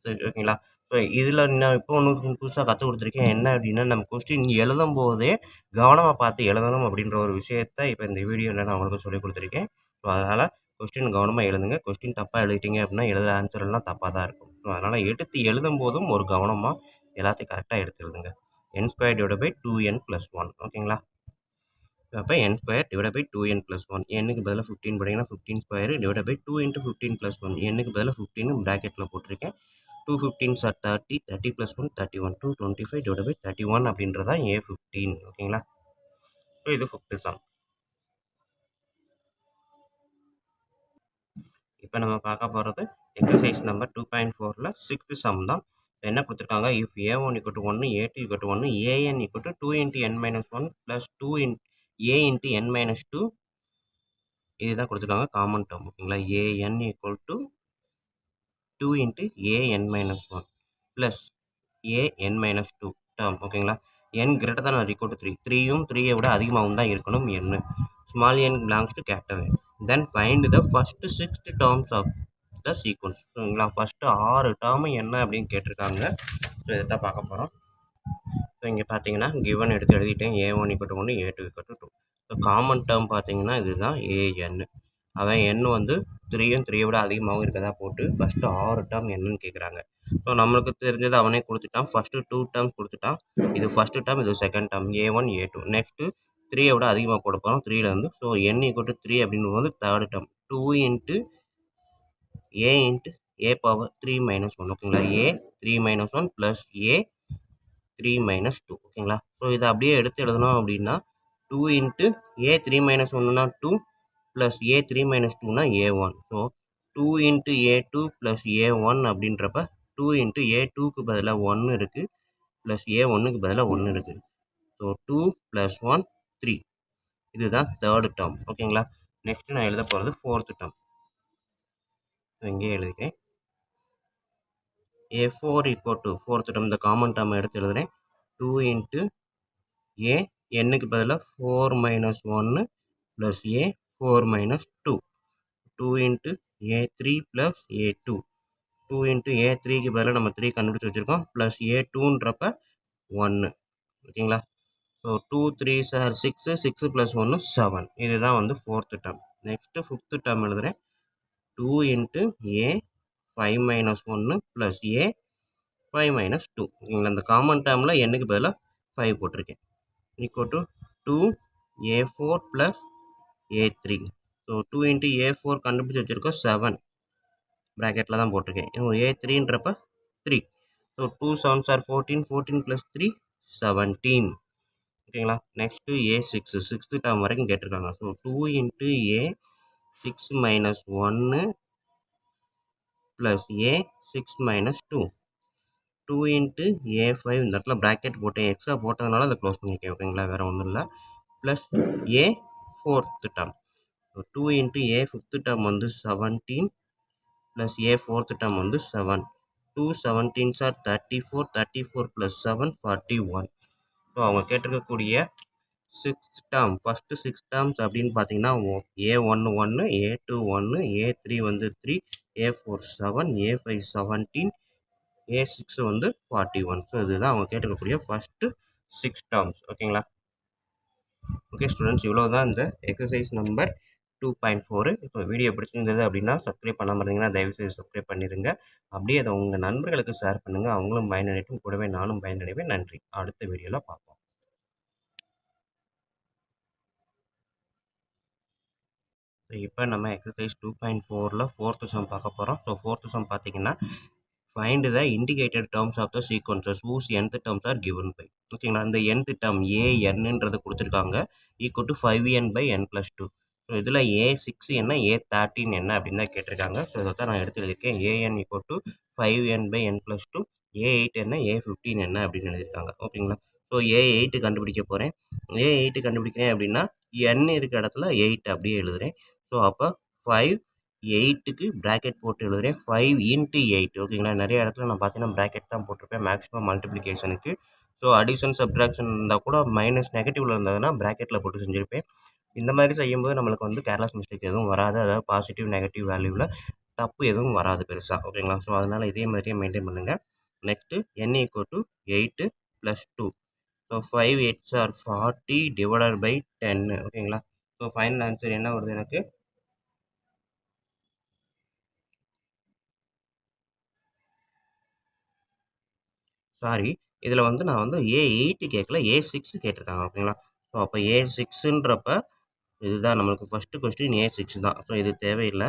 சரி, ஓகேங்களா, ஸோ இதில் நான் இப்போ ஒன்று புதுசாக கற்றுக் கொடுத்துருக்கேன். என்ன அப்படின்னா நம்ம கொஸ்டின் எழுதும் போதே கவனமாக பார்த்து எழுதணும் அப்படின்ற ஒரு விஷயத்தை இப்போ இந்த வீடியோவில் நான் உங்களுக்கு சொல்லிக் கொடுத்துருக்கேன். ஸோ அதனால் கொஸ்டின் கவனமாக எழுதுங்க. கொஸ்டின் தப்பாக எழுதிட்டீங்க அப்படின்னா எழுதுகிற ஆன்சர் எல்லாம் தப்பாக தான் இருக்கும். ஸோ அதனால் எடுத்து எழுதும் போதும் ஒரு கவனமாக எல்லாத்தையும் கரெக்டாக எடுத்து எழுதுங்க. n square divide by 2n plus 1. ஓகேங்களா, அப்போ n square divide by 2n plus 1. என்னுக்கு பதிலாக 15 போட்டிங்கன்னா 15 square divide by 2 into 15 plus 1. என்னுக்கு பதிலாக 15 ப்ராக்கெட்டில் போட்டிருக்கேன். 2 15s are 30, 30 plus 1 31, 225 divided by 31 அப்படின்றதான் a15. ஓகேங்களா, ஸோ இது 5th சம். இப்போ நம்ம பார்க்க போகிறது எக்ஸசைஸ் நம்பர் 2.4ல் 6th சம் தான். என்ன கொடுத்துருக்காங்க, if a1 equal to 1, a2 equal to 1, an equal to 2 into n minus 1 plus 2 in a into n minus 2 இதுதான் கொடுத்துருக்காங்க காமன் டேர்ம் ஓகேங்களா. A n equal to 2 into a n minus 1 plus a n minus 2 term ஓகேங்களா. N greater than equal to 3, 3யும் 3ஐ விட அதிகமாகவும் தான் இருக்கணும் n. Small n belongs to capital n. Then find the first 6 terms of the sequence ஓகேங்களா. First 6 term என்ன அப்படின்னு கேட்டிருக்காங்க. ஸோ இதை தான் பார்க்க போகிறோம். ஸோ இங்கே பார்த்தீங்கன்னா கிவன் எடுத்து எழுதிட்டேன். A1 = 1, A2 = 2. So common term பார்த்தீங்கன்னா இதுதான் ஏஎன். அவன் எண் வந்து 3யும் 3ஐ விட அதிகமாகவும் இருக்கதா போட்டு ஃபஸ்ட்டு 6 டேர்ம் என்னன்னு கேட்குறாங்க. ஸோ நம்மளுக்கு தெரிஞ்சது அவனே கொடுத்துட்டான். ஃபஸ்ட்டு 2 டேர்ம்ஸ் கொடுத்துட்டான். இது ஃபஸ்ட்டு டேர்ம், இது second term A1 A2. Next 3ஐ விட அதிகமாக போட போகிறோம் 3லேருந்து. ஸோ n = 3 அப்படின்னு போது third term 2 into a into a power 3 minus 1 ஓகேங்களா. a 3 minus 1 plus a 3 minus 2 ஓகேங்களா. ஸோ இதை அப்படியே எடுத்து எழுதணும் அப்படின்னா 2 இன்ட்டு a 3 மைனஸ் 1னா 2 ப்ளஸ் a 3 மைனஸ் 2னா a1. So 2 into a2 plus a1 அப்படின்றப்ப 2 இன்ட்டு a2க்கு பதிலாக 1 இருக்குது ப்ளஸ் a1க்கு பதிலாக 1 இருக்குது. So 2 plus 1 3. இதுதான் தேர்டு டேர்ம் ஓகேங்களா. நெக்ஸ்ட் நான் எழுத போகிறது ஃபோர்த்து டேர்ம். இங்கே எழுதிக்கிறேன். a4 = ஃபோர்த் டேர்ம் இந்த காமன் டேர்ம் எடுத்து எழுதுகிறேன். 2 இன்ட்டு a என்னுக்கு பதிலாக 4 minus 1 plus a 4 minus 2. 2 into a3 plus a2. 2 into a3க்கு பதிலாக நம்ம 3 கண்டுபிடிச்சி வச்சுருக்கோம் ப்ளஸ் a2ன்றப்ப 1 ஓகேங்களா. So 2 3s are 6, 6 + 1 7. இதுதான் வந்து fourth term. Next fifth term எழுதுகிறேன். 2 into a 5 minus 1 plus a 5 minus 2 ஓகேங்களா. இந்த காமன் டேர்மில் என்னுக்கு பதிலாக 5 போட்டிருக்கேன். Equal to 2 a4 plus a3. So 2 into a4 கண்டுபிடிச்சி வச்சுருக்கோம் 7 ப்ராக்கெட்டில் தான் போட்டிருக்கேன். a3ன்றப்ப 3. ஸோ 2 7s are 14, 14 + 3 17 ஓகேங்களா. நெக்ஸ்ட்டு a6 சிக்ஸ்த்து டேர்ம் வரைக்கும் கேட்டிருக்காங்க. So 2 into a 6 minus 1 plus a 6 minus 2. 2 into a5 இந்த இடத்துல ப்ராக்கெட் போட்டேன், எக்ஸ்ட்ரா போட்டதுனால அதை க்ளோஸ் பண்ணியிருக்கேன் ஓகேங்களா, வேறு ஒன்றும் இல்லை. Plus a fourth term. So 2 into a fifth term வந்து 17 ப்ளஸ் a ஃபோர்த்து டேர்ம் வந்து 7. 2 17s are 34, 34 + 7 41. ஸோ அவங்க கேட்டிருக்கக்கூடிய சிக்ஸ்த் டேர்ம் ஃபஸ்ட்டு 6 டேர்ம்ஸ் அப்படின்னு பார்த்தீங்கன்னா a1 1, a2 1, a3 வந்து 3, a4 7, a5 17, a6 வந்து 41. ஸோ இதுதான் அவங்க கேட்டிருக்கக்கூடிய ஃபஸ்ட்டு 6 டேர்ம்ஸ் ஓகேங்களா. ஓகே ஸ்டூடெண்ட்ஸ், இவ்வளோ தான் இந்த எக்ஸசைஸ் நம்பர் 2.4. இப்போ வீடியோ பிடிச்சிருந்தது அப்படின்னா சப்ஸ்கிரைப் பண்ணாமல் இருந்தீங்கன்னா தயவுசெய்து சப்ஸ்கிரைப் பண்ணிடுங்க. அப்படியே அதை உங்கள் நண்பர்களுக்கு ஷேர் பண்ணுங்கள், அவங்களும் பயனடையட்டும், கூடவே நானும் பயனடைவேன். நன்றி. அடுத்த வீடியோவில் பார்ப்போம். இப்போ நம்ம எக்ஸசைஸ் 2.4ல் ஃபோர்த்து சம் பார்க்க போகிறோம். ஸோ ஃபோர்த்து சம் பார்த்தீங்கன்னா find the indicated terms of the sequences whose nth terms are given by ஓகேங்களா. அந்த nth டேர்ம் ஏஎன்ன்றது கொடுத்துருக்காங்க ஈக்குவல் டு 5n/n+2. ஸோ இதில் a6 என்ன a13 என்ன அப்படின்னு தான் கேட்டிருக்காங்க. ஸோ இதை தான் நான் எடுத்து எழுதியிருக்கேன். an = 5n/n+2, a8 என்ன a15 என்ன அப்படின்னு எழுதியிருக்காங்க ஓகேங்களா. ஸோ a8 கண்டுபிடிக்க போகிறேன். a8 கண்டுபிடிக்கிறேன் அப்படின்னா n இருக்க இடத்துல 8 அப்படியே எழுதுகிறேன். ஸோ அப்போ 5 8க்கு ப்ராக்கெட் போட்டு எழுதுகிறேன். 5 இன்ட்டு 8 ஓகேங்களா. நிறைய இடத்துல நான் பார்த்தீங்கன்னா ப்ராக்கெட் தான் போட்டிருப்பேன் மேக்ஸிமம் மல்டிப்ளிகேஷனுக்கு. ஸோ அடிஷன் சப்ட்ராக்ஷன் இருந்தால் கூட மைனஸ் நெகட்டிவில் இருந்ததுன்னா ப்ராக்கெட்டில் போட்டு செஞ்சுருப்பேன். இந்த மாதிரி செய்யும்போது நம்மளுக்கு வந்து கேர்லெஸ் மிஸ்டேக் எதுவும் வராது. அதாவது பாசிட்டிவ் நெகட்டிவ் வேல்யூவில் தப்பு எதுவும் வராது பெருசாக ஓகேங்களா. ஸோ அதனால் இதே மாதிரியே மெயின்டைன் பண்ணுங்கள். Next n = 8 + 2. So 5 8s are 40 / 10 ஓகேங்களா. ஸோ ஃபைனல் ஆன்சர் என்ன வருது எனக்கு? சாரி, இதில் வந்து நான் வந்து a8 கேட்கல, a6 கேட்டிருக்காங்க ஓகேங்களா. ஸோ அப்போ a6ன்றப்ப இதுதான் நம்மளுக்கு ஃபஸ்ட்டு கொஸ்டின் a6 தான். ஸோ இது தேவையில்லை,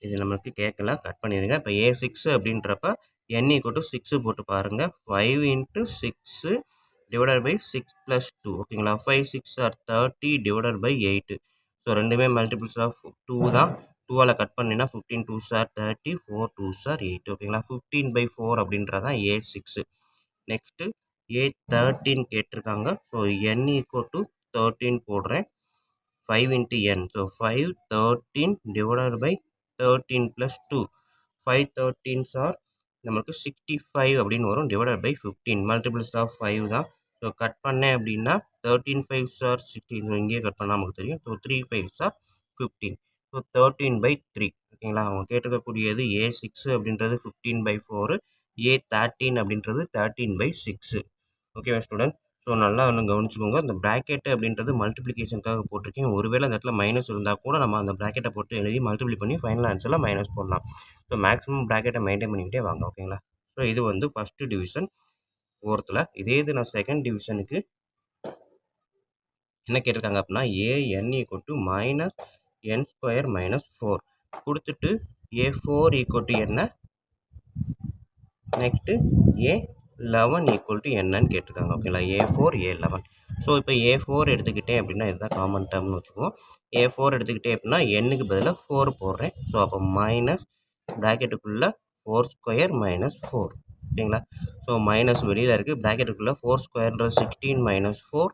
இது நம்மளுக்கு கேட்கல, கட் பண்ணிடுங்க. இப்போ a6 அப்படின்றப்ப n = 6 போட்டு பாருங்கள். 5 × 6 / 6 + 2 ஓகேங்களா. 5 6 are 30 / 8. ஸோ ரெண்டுமே மல்டிபிள்ஸ் ஆஃப் 2 தான். 2ஆல் கட் பண்ணினா 15 2s are 30, 4 2s are 8 ஓகேங்களா. 15/4 அப்படின்றதான் a6. நெக்ஸ்ட்டு a13 கேட்டிருக்காங்க. ஸோ n = 13 போடுறேன். 5 into n. So 5, 13 divided by 13 plus 2. 5 13s are நமக்கு 65 அப்படின்னு வரும் divided by 15. Multiples of 5 தான். ஸோ கட் பண்ணேன் அப்படின்னா 13 5s are 16. இங்கேயே கட் பண்ணால் நமக்கு தெரியும். So 3 5s are 15. So 13 by 3. ஓகேங்களா, அவங்க கேட்டிருக்கக்கூடியது A6 அப்படின்றது 15 by 4, A13 அப்படின்றது 13 by 6. ஓகேவா ஸ்டூடெண்ட்? ஸோ நல்லா ஒன்று கவனிச்சுக்கோங்க. இந்த ப்ராக்கெட் அப்படின்றது மல்டிப்ளிகேஷனுக்காக போட்டிருக்கேன். ஒருவேளை அந்த இடத்துல மைனஸ் இருந்தால் கூட நம்ம அந்த ப்ராக்கெட்டை போட்டு எழுதி மல்டிப்ளை பண்ணி ஃபைனல் ஆன்சரில் மைனஸ் போடலாம். ஸோ மேக்ஸிமம் ப்ராக்கெட்டை மெயின்டைன் பண்ணிக்கிட்டே வாங்க. ஓகேங்களா? ஸோ இது வந்து ஃபஸ்ட்டு டிவிஷன் 4th. இதே இது நான் செகண்ட் டிவிஷனுக்கு என்ன கேட்டிருக்காங்க அப்படின்னா an equal to minus n square minus 4 கொடுத்துட்டு A4 ஈக்குவல் டு என்ன, நெக்ஸ்ட்டு A11 ஈக்குவல் டு என்னன்னு கேட்டிருக்காங்க. ஓகேங்களா, A4 A11. ஸோ இப்போ A4 எடுத்துக்கிட்டேன் அப்படின்னா இதுதான் காமன் டேர்ம்னு வச்சுக்குவோம். A4 எடுத்துக்கிட்டேன் அப்படின்னா எண்ணுக்கு பதிலாக 4 போடுறேன். ஸோ அப்போ மைனஸ் ப்ராக்கெட்டுக்குள்ளே 4 ஸ்கொயர் மைனஸ் 4. ஓகேங்களா, ஸோ மைனஸ் வெளியில் இருக்குது. ப்ராக்கெட்டுக்குள்ளே 4 ஸ்கொயர்ன்றது 16 மைனஸ் 4,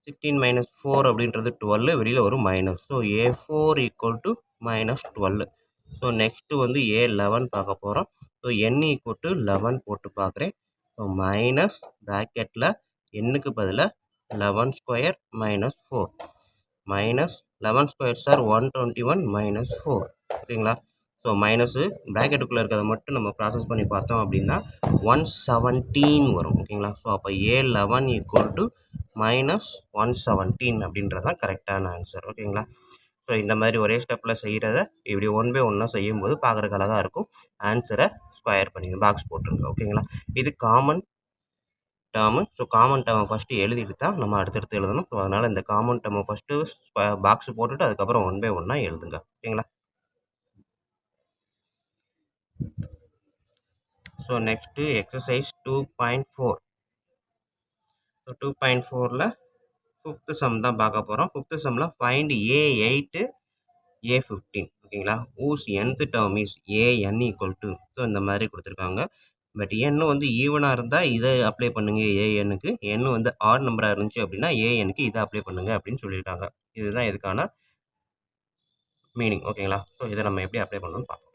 16 மைனஸ் 4 அப்படின்றது 12, வெளியில் ஒரு minus. So A4 equal to minus 12. So next வந்து A11 பார்க்க போகிறோம். ஸோ n ஈக்குவல் டு 11 போட்டு பார்க்குறேன். ஸோ மைனஸ் ப்ராக்கெட்டில் எண்ணுக்கு பதிலாக 11 square minus 4. Minus 11 square sir 121 minus 4. ஓகேங்களா, ஸோ மைனஸு ப்ராக்கெட்டுக்குள்ளே இருக்கிறத மட்டும் நம்ம ப்ராசஸ் பண்ணி பார்த்தோம் அப்படின்னா 117 வரும். ஓகேங்களா, ஸோ அப்போ A11 ஈக்குவல் டு மைனஸ் 117 அப்படின்றது தான் கரெக்டான ஆன்சர். ஓகேங்களா, ஸோ இந்த மாதிரி ஒரே ஸ்டெப்பில் செய்கிறத இப்படி 1 by 1 செய்யும்போது பார்க்குறதுக்கு அழகாக இருக்கும். ஆன்சரை ஸ்கொயர் பண்ணி பாக்ஸ் போட்டுருங்க. ஓகேங்களா, இது காமன் டேர்மு. ஸோ காமன் டேர்மை ஃபஸ்ட்டு எழுதிட்டு தான் நம்ம அடுத்தடுத்து எழுதணும். ஸோ அதனால் இந்த காமன் டேர்மை ஃபஸ்ட்டு பாக்ஸ் போட்டுட்டு அதுக்கப்புறம் 1 by 1 எழுதுங்க. ஓகேங்களா, ஸோ நெக்ஸ்ட்டு எக்ஸசைஸ் 2.4. ஸோ 2.4ல் 5th சம் தான் பார்க்க போகிறோம். 5th சம்மில் ஃபைண்ட் A8 A15. ஓகேங்களா, use nth term is an equal to. So இந்த மாதிரி கொடுத்துருக்காங்க. பட் n வந்து ஈவனாக இருந்தால் இதை அப்ளை பண்ணுங்க ஏஎன்னுக்கு, n வந்து ஆட் நம்பராக இருந்துச்சு அப்படின்னா ஏஎன்னுக்கு இதை அப்ளை பண்ணுங்க அப்படின்னு சொல்லியிருக்காங்க. இதுதான் இதுக்கான மீனிங். ஓகேங்களா, ஸோ இதை நம்ம எப்படி அப்ளை பண்ணணும்னு பார்ப்போம்.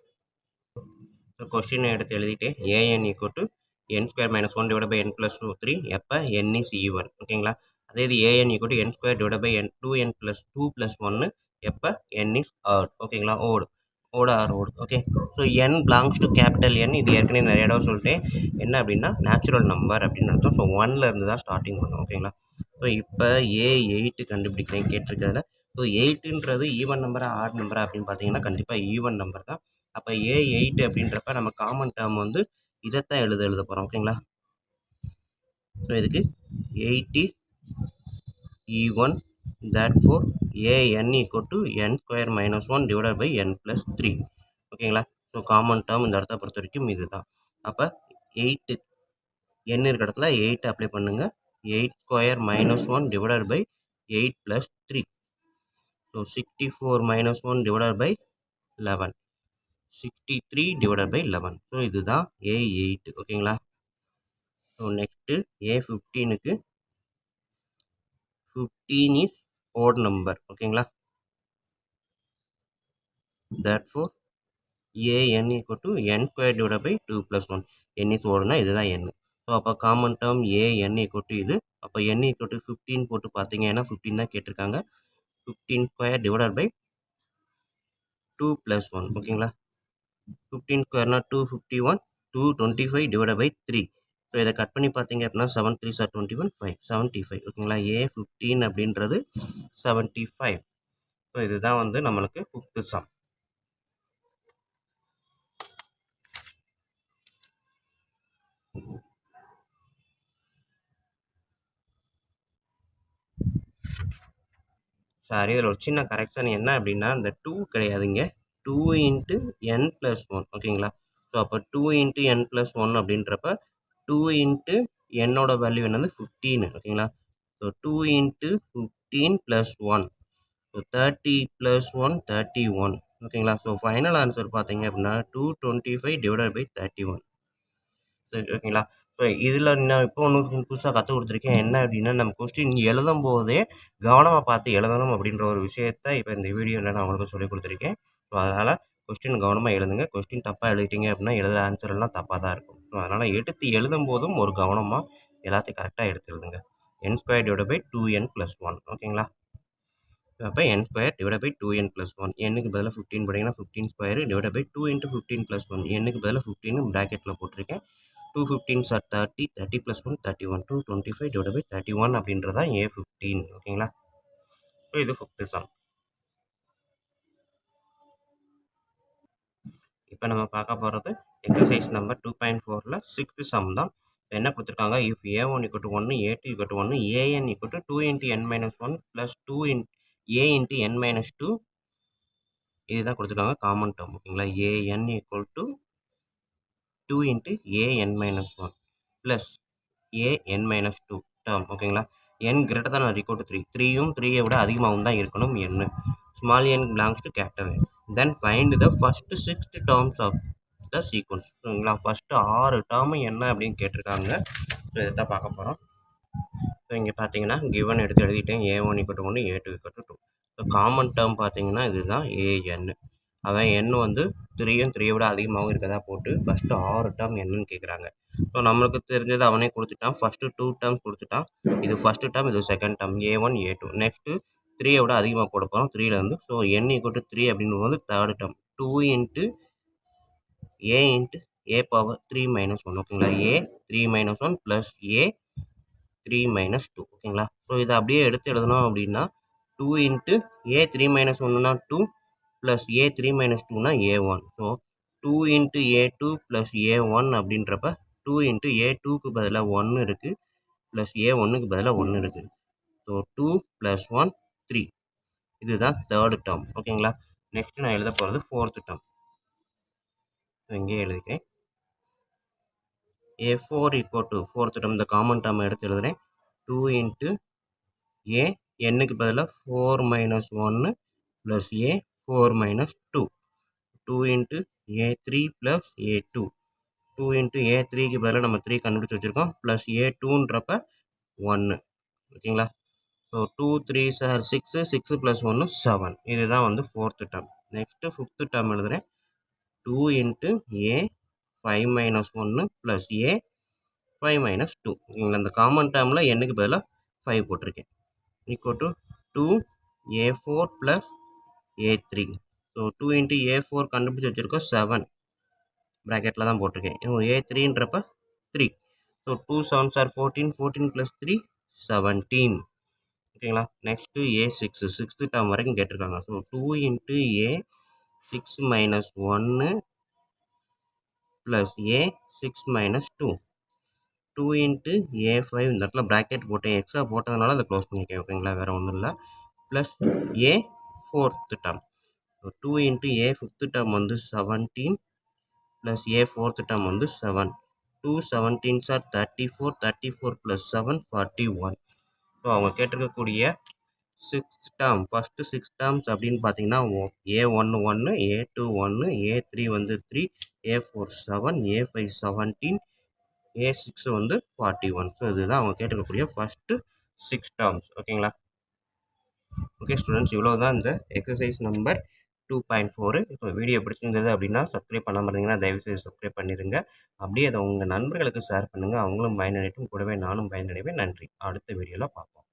ஸோ கொஸ்டினை எடுத்து எழுதிட்டு an equal to n square minus 1 divide by n plus 3 எப்போ n இஸ் ஈவன். ஓகேங்களா, அதே இது an equal to n square divide by n 2n plus 2 plus 1 எப்போ n இஸ் ஆட். ஓகேங்களா, odd or odd. Okay, so n belongs to capital N. இது ஏற்கனவே நிறைய இடம் சொல்லிட்டேன். என்ன அப்படின்னா நேச்சுரல் நம்பர் அப்படின்னு அர்த்தம். ஸோ 1ல் இருந்து தான் ஸ்டார்டிங் பண்ணும். ஓகேங்களா, ஸோ இப்போ A8 கண்டுபிடிக்கிறேன் கேட்டிருக்கிறதுல. ஸோ 8ன்றது ஈவன் நம்பரா ஆட் நம்பரா அப்படின்னு பார்த்தீங்கன்னா கண்டிப்பாக ஈவன் நம்பர் தான். அப்போ A8 அப்படின்றப்ப நம்ம காமன் டேர்ம் வந்து இதைத்தான் எழுத போகிறோம். ஓகேங்களா, ஸோ இதுக்கு 8 E1 therefore an equal to n square minus 1 divide by n plus 3. ஓகேங்களா, ஸோ காமன் டேர்ம் இந்த இடத்த பொறுத்த வரைக்கும் இது தான். அப்போ 8 n இருக்கிற இடத்துல 8 அப்ளை பண்ணுங்கள். 8 square minus 1 divide by 8 plus 3. So 64 minus 1 divide by 11, 63 divide by 11. So இதுதான் A8. ஓகேங்களா, ஸோ நெக்ஸ்ட்டு A15க்கு 15 இஸ் ஓட் நம்பர். ஓகேங்களா, therefore an equal to n square divide by 2 plus 1. n is ஓடுனா இதுதான் n. So அப்போ common term an equal to இது. அப்போ n equal to 15 போட்டு பார்த்தீங்கன்னா 15 தான் கேட்டிருக்காங்க. 15 ஸ்கொயர் டிவைட் பை 2 ப்ளஸ் 1. ஓகேங்களா, 15 ஸ்கொயர்னா 251, 225 டிவைட் பை 3. ஸோ இதை கட் பண்ணி பார்த்தீங்க அப்படின்னா 7 3s are 21, 5 75. ஓகேங்களா, A15 அப்படின்றது 75. ஸோ இதுதான் வந்து நம்மளுக்கு 5th சம். சாரி, இதில் ஒரு சின்ன கரெக்ஷன் என்ன அப்படின்னா இந்த 2 கிடையாதுங்க, 2 இன்ட்டு n ப்ளஸ் 1. ஓகேங்களா, ஸோ அப்போ 2 இன்ட்டு n ப்ளஸ் 1 அப்படின்றப்ப 2 இன்ட்டு என்னோட வேல்யூ என்னது 15. ஓகேங்களா, so 2 into 15 plus 1. So 30 plus 1 31. ஓகேங்களா, ஸோ ஃபைனல் ஆன்சர் பார்த்தீங்க அப்படின்னா 225 டிவைட் பை 31. சரி, ஓகேங்களா, ஸோ இதில் நான் இப்போ ஒன்று புதுசாக கற்றுக் கொடுத்துருக்கேன். என்ன அப்படின்னா, நம்ம கொஸ்டின் எழுதும்போதே கவனமாக பார்த்து எழுதணும் அப்படின்ற ஒரு விஷயத்த இப்போ இந்த வீடியோவில் நான் உங்களுக்கு சொல்லிக் கொடுத்துருக்கேன். ஸோ அதனால் கொஸ்டின் கவனமாக எழுதுங்க. கொஸ்டின் தப்பாக எழுதிட்டீங்க அப்படின்னா எழுதுகிற ஆன்சர் எல்லாம் தப்பாக தான் இருக்கும். ஸோ அதனால் எடுத்து எழுதும்போதும் ஒரு கவனமாக எல்லாத்தையும் கரெக்டாக எடுத்து எழுதுங்க. n² / 2n + 1 ஓகேங்களா? அப்போ n²/2n + 1 n-க்கு பதிலாக 15 போட்டிங்கன்னா 15² / 2 × 15 + 1 n-க்கு பதிலாக 15 ப்ராக்கெட்டில் போட்டிருக்கேன். 2 15s are 30, 30 + 1 31, 225/31 அப்படின்றது தான் A15 ஓகேங்களா? ஸோ இது 5th சம். இப்போ நம்ம பார்க்க போகிறது எக்ஸசைஸ் நம்பர் 2.4ல் 6th சம் தான். என்ன கொடுத்துருக்காங்க, if A1 = 1, A2 = 1, AN = 2 × n-1 + 2 A × n-2 இதுதான் கொடுத்துருக்காங்க காமன் டேர்ம் ஓகேங்களா? AN = 2 × AN-1 plus AN-2 term ஓகேங்களா? n > or = 3. 3யும் 3ஐ விட அதிகமாகவும் தான் இருக்கணும் n. Small n belongs to capital N. Then find the first 6 terms of the sequence. ஓகேங்களா? ஃபஸ்ட்டு 6 டேர்மு என்ன அப்படின்னு கேட்டிருக்காங்க. ஸோ இதை தான் பார்க்க போகிறோம். ஸோ இங்கே பார்த்தீங்கன்னா கிவன் எடுத்து எழுதிட்டேன். A1 = 1, A2 = 2. So common term பார்த்தீங்கன்னா இதுதான் AN. அவன் n வந்து 3யும் 3ஐ விட அதிகமாகவும் இருக்கிறதா போட்டு ஃபஸ்ட்டு 6 டேர்ம் என்னன்னு கேட்குறாங்க. ஸோ நம்மளுக்கு தெரிஞ்சது அவனே கொடுத்துட்டான். ஃபஸ்ட்டு 2 டேர்ம்ஸ் கொடுத்துட்டான். இது ஃபஸ்ட்டு டேர்ம், இது second term A1 A2. Next 3ஐ விட அதிகமாக போட போகிறோம் 3லேருந்து. ஸோ n = 3 அப்படின்னும்போது தேர்டு டேர்ம் 2 × A × A⁻3 - 1 ஓகேங்களா? A3 - 1 ப்ளஸ் A3 - 2 ஓகேங்களா? ஸோ இதை அப்படியே எடுத்து எழுதணும் அப்படின்னா 2 × A3 - 1னா 2 plus A3 - 2னா A1. So 2 × A2 plus A1 அப்படின்றப்ப 2 × A2க்கு பதிலாக 1 இருக்குது ப்ளஸ் A1க்கு பதிலாக 1 இருக்குது. ஸோ 2 + 1 3. இதுதான் தேர்டு டேர்ம் ஓகேங்களா? நெக்ஸ்ட் நான் எழுத போகிறது ஃபோர்த்து டேர்ம். இங்கேயே எழுதிக்கிறேன். A4 = ஃபோர்த்து டேர்ம், இந்த காமன் டேர்ம் எடுத்து எழுதுகிறேன். 2 × A n-க்கு பதிலாக 4 - 1 plus A4 - 2. 2 × A3 plus A2. 2 × A3க்கு பதிலாக நம்ம 3 கண்டுபிடிச்சி வச்சுருக்கோம் ப்ளஸ் A2ன்றப்ப 1 ஓகேங்களா? So 2 3s are 6, 6 + 1 7. இதுதான் வந்து fourth term. Next fifth term எழுதுகிறேன். 2 × A5 - 1 ப்ளஸ் A5 - 2 ஓகேங்களா? இந்த காமன் டேர்மில் n-க்கு பதிலாக 5 போட்டிருக்கேன். = 2 A4 plus A3. So 2 × A4 கண்டுபிடிச்சி வச்சுருக்கோம் 7 ப்ராக்கெட்டில் தான் போட்டிருக்கேன். A3ன்றப்ப 3. ஸோ 2 7s are 14, 14 + 3 17 ஓகேங்களா? நெக்ஸ்ட்டு A6 சிக்ஸ்த்து டேர்ம் வரைக்கும் கேட்டிருக்காங்க. So 2 × A6 - 1 plus A6 - 2. 2 × A5 இந்த இடத்துல ப்ராக்கெட் போட்டேன். எக்ஸ்ட்ரா போட்டதுனால அதை க்ளோஸ் பண்ணியிருக்கேன் ஓகேங்களா? வேறு ஒன்றும் இல்லை. Plus A4th term. 2 × A fifth term வந்து 17 ப்ளஸ் A4th டேர்ம் வந்து 7. 2 17s are 34, 34 + 7 41. ஸோ அவங்க கேட்டிருக்கக்கூடிய 6th டேர்ம் ஃபஸ்ட்டு 6 டேர்ம்ஸ் அப்படின்னு பார்த்தீங்கன்னா A1 1, A2 1, A3 வந்து 3, A4 7, A5 17, A6 வந்து 41. ஸோ இதுதான் அவங்க கேட்டிருக்கக்கூடிய ஃபஸ்ட்டு 6 டேர்ம்ஸ் ஓகேங்களா? ஓகே ஸ்டூடெண்ட்ஸ், இவ்வளோ தான் இந்த எக்ஸசைஸ் நம்பர் 2.4. இப்போ வீடியோ பிடிச்சிருந்தது அப்படின்னா சப்ஸ்கிரைப் பண்ணாமல் இருந்தீங்கன்னா தயவுசெய்து சப்ஸ்கிரைப் பண்ணிடுங்க. அப்படியே அதை உங்கள் நண்பர்களுக்கு ஷேர் பண்ணுங்கள். அவங்களும் பயனடையட்டும், கூடவே நானும் பயனடைவேன். நன்றி. அடுத்த வீடியோவில் பார்ப்போம்.